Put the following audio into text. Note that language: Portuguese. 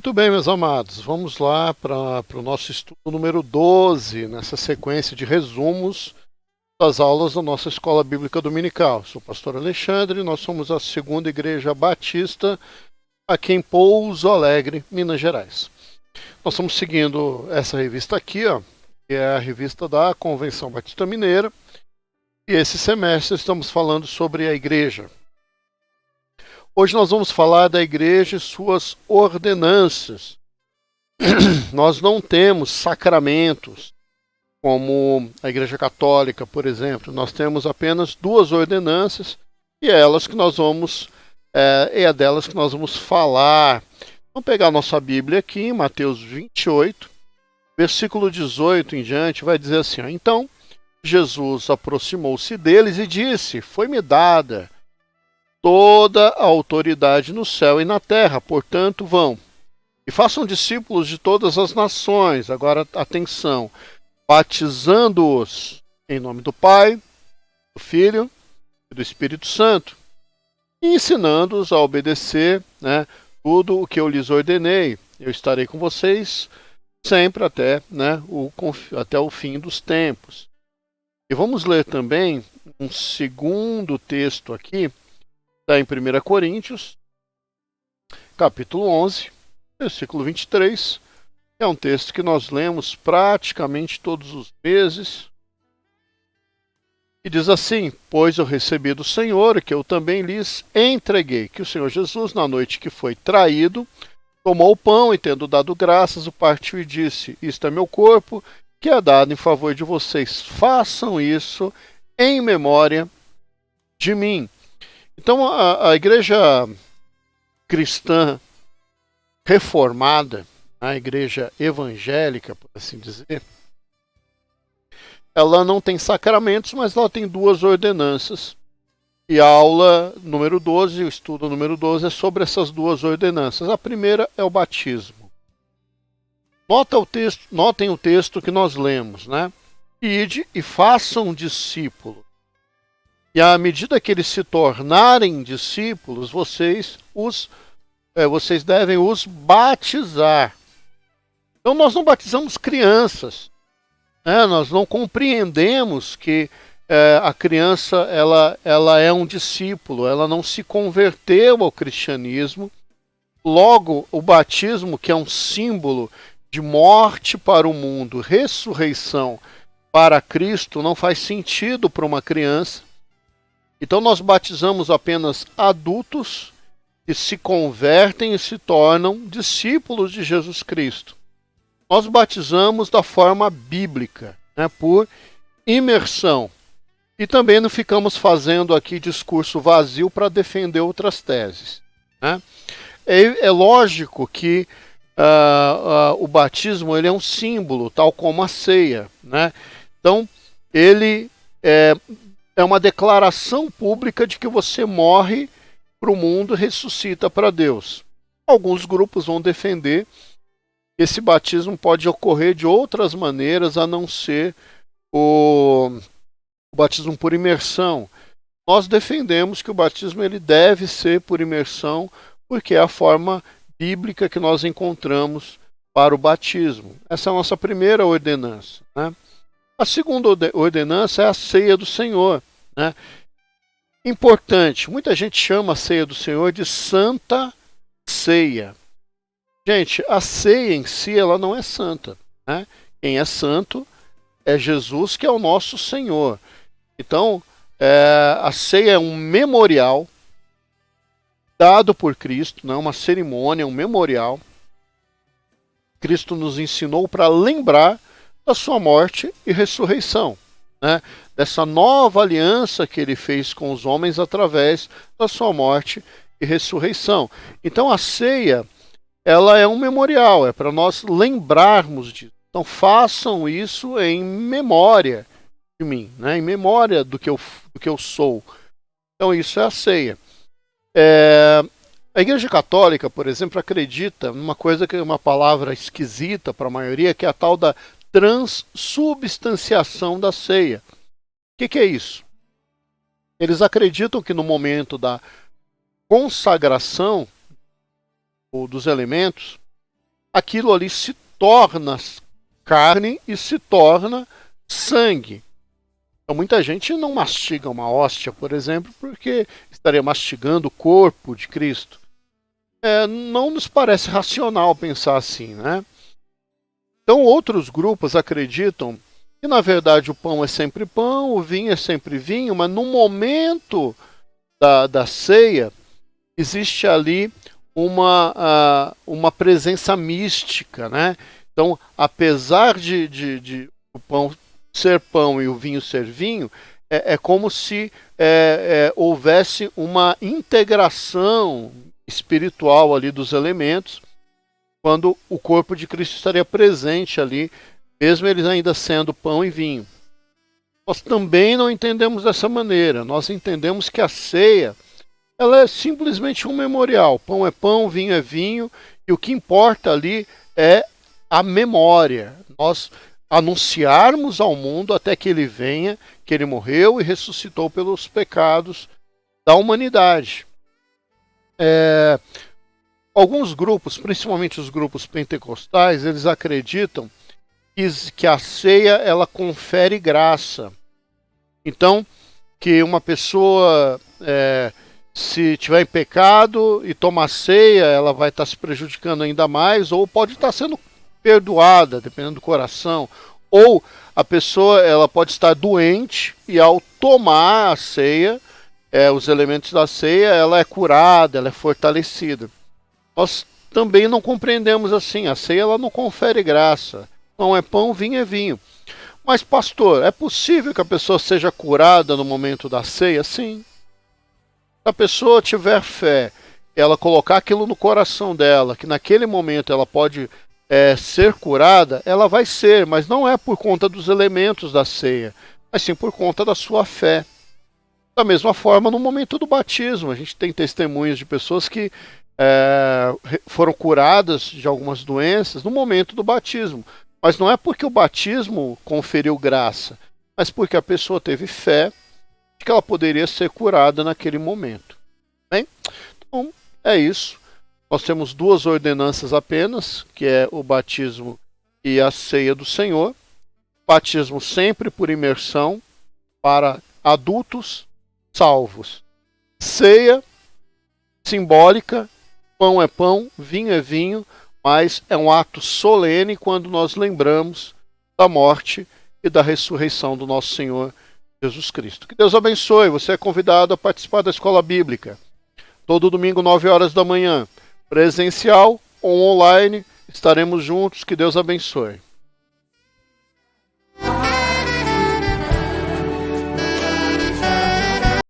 Muito bem, meus amados, vamos lá para o nosso estudo número 12, nessa sequência de resumos das aulas da nossa Escola Bíblica Dominical. Sou o pastor Alexandre, nós somos a Segunda Igreja Batista, aqui em Pouso Alegre, Minas Gerais. Nós estamos seguindo essa revista aqui, que é a revista da Convenção Batista Mineira, e esse semestre estamos falando sobre a igreja. Hoje nós vamos falar da igreja e suas ordenanças. Nós não temos sacramentos, como a Igreja Católica, por exemplo. Nós temos apenas duas ordenanças e é delas que nós vamos falar. Vamos pegar a nossa Bíblia aqui, em Mateus 28, versículo 18 em diante, vai dizer assim: Então Jesus aproximou-se deles e disse: Foi-me dada toda a autoridade no céu e na terra, portanto vão e façam discípulos de todas as nações, agora atenção, batizando-os em nome do Pai, do Filho e do Espírito Santo, e ensinando-os a obedecer, tudo o que eu lhes ordenei. Eu estarei com vocês sempre até o fim dos tempos. E vamos ler também um segundo texto aqui, está em 1 Coríntios, capítulo 11, versículo 23. É um texto que nós lemos praticamente todos os meses. E diz assim: Pois eu recebi do Senhor, que eu também lhes entreguei, que o Senhor Jesus, na noite que foi traído, tomou o pão e, tendo dado graças, o partiu e disse: Isto é meu corpo, que é dado em favor de vocês. Façam isso em memória de mim. Então, a igreja cristã reformada, a igreja evangélica, por assim dizer, ela não tem sacramentos, mas ela tem duas ordenanças. E a aula número 12, o estudo número 12, é sobre essas duas ordenanças. A primeira é o batismo. Notem o texto que nós lemos, Ide e façam discípulos. E à medida que eles se tornarem discípulos, vocês devem os batizar. Então nós não batizamos crianças. Nós não compreendemos que a criança ela é um discípulo, ela não se converteu ao cristianismo. Logo, o batismo, que é um símbolo de morte para o mundo, ressurreição para Cristo, não faz sentido para uma criança. Então nós batizamos apenas adultos que se convertem e se tornam discípulos de Jesus Cristo. Nós batizamos da forma bíblica, por imersão. E também não ficamos fazendo aqui discurso vazio para defender outras teses. É lógico que o batismo ele é um símbolo, tal como a ceia. Então, ele é uma declaração pública de que você morre para o mundo e ressuscita para Deus. Alguns grupos vão defender que esse batismo pode ocorrer de outras maneiras a não ser o batismo por imersão. Nós defendemos que o batismo ele deve ser por imersão, porque é a forma bíblica que nós encontramos para o batismo. Essa é a nossa primeira ordenança. A segunda ordenança é a ceia do Senhor. Importante, muita gente chama a ceia do Senhor de Santa Ceia. Gente, a ceia em si ela não é santa. Quem é santo é Jesus, que é o nosso Senhor. Então, a ceia é um memorial dado por Cristo, não é uma cerimônia, é um memorial. Cristo nos ensinou para lembrar da sua morte e ressurreição, dessa nova aliança que ele fez com os homens através da sua morte e ressurreição. Então a ceia, ela é um memorial, é para nós lembrarmos disso. Então façam isso em memória de mim, em memória do que eu sou. Então isso é a ceia. A Igreja Católica, por exemplo, acredita numa coisa que é uma palavra esquisita para a maioria, que é a tal da transubstanciação da ceia. O que é isso? Eles acreditam que no momento da consagração ou dos elementos, aquilo ali se torna carne e se torna sangue. Então muita gente não mastiga uma hóstia, por exemplo, porque estaria mastigando o corpo de Cristo. Não nos parece racional pensar assim, né? Então outros grupos acreditam que na verdade o pão é sempre pão, o vinho é sempre vinho, mas no momento da ceia existe ali uma presença mística, né? Então, apesar de o pão ser pão e o vinho ser vinho, é como se houvesse uma integração espiritual ali dos elementos, quando o corpo de Cristo estaria presente ali, mesmo eles ainda sendo pão e vinho. Nós também não entendemos dessa maneira. Nós entendemos que a ceia, ela é simplesmente um memorial. Pão é pão, vinho é vinho, e o que importa ali é a memória. Nós anunciarmos ao mundo até que ele venha, que ele morreu e ressuscitou pelos pecados da humanidade. Alguns grupos, principalmente os grupos pentecostais, eles acreditam que a ceia ela confere graça. Então, que uma pessoa se tiver em pecado e tomar ceia, ela vai estar se prejudicando ainda mais, ou pode estar sendo perdoada, dependendo do coração. Ou a pessoa ela pode estar doente e ao tomar a ceia, os elementos da ceia, ela é curada, ela é fortalecida. Nós também não compreendemos assim. A ceia ela não confere graça. Não é pão, vinho é vinho. Mas, pastor, é possível que a pessoa seja curada no momento da ceia? Sim. Se a pessoa tiver fé, ela colocar aquilo no coração dela, que naquele momento ela pode ser curada, ela vai ser, mas não é por conta dos elementos da ceia, mas sim por conta da sua fé. Da mesma forma, no momento do batismo, a gente tem testemunhos de pessoas que foram curadas de algumas doenças no momento do batismo. Mas não é porque o batismo conferiu graça, mas porque a pessoa teve fé de que ela poderia ser curada naquele momento. Bem, então é isso. Nós temos duas ordenanças apenas, que é o batismo e a ceia do Senhor. Batismo sempre por imersão para adultos salvos. Ceia simbólica, pão é pão, vinho é vinho, mas é um ato solene quando nós lembramos da morte e da ressurreição do nosso Senhor Jesus Cristo. Que Deus abençoe. Você é convidado a participar da Escola Bíblica. Todo domingo, 9 horas da manhã. Presencial ou online, estaremos juntos. Que Deus abençoe.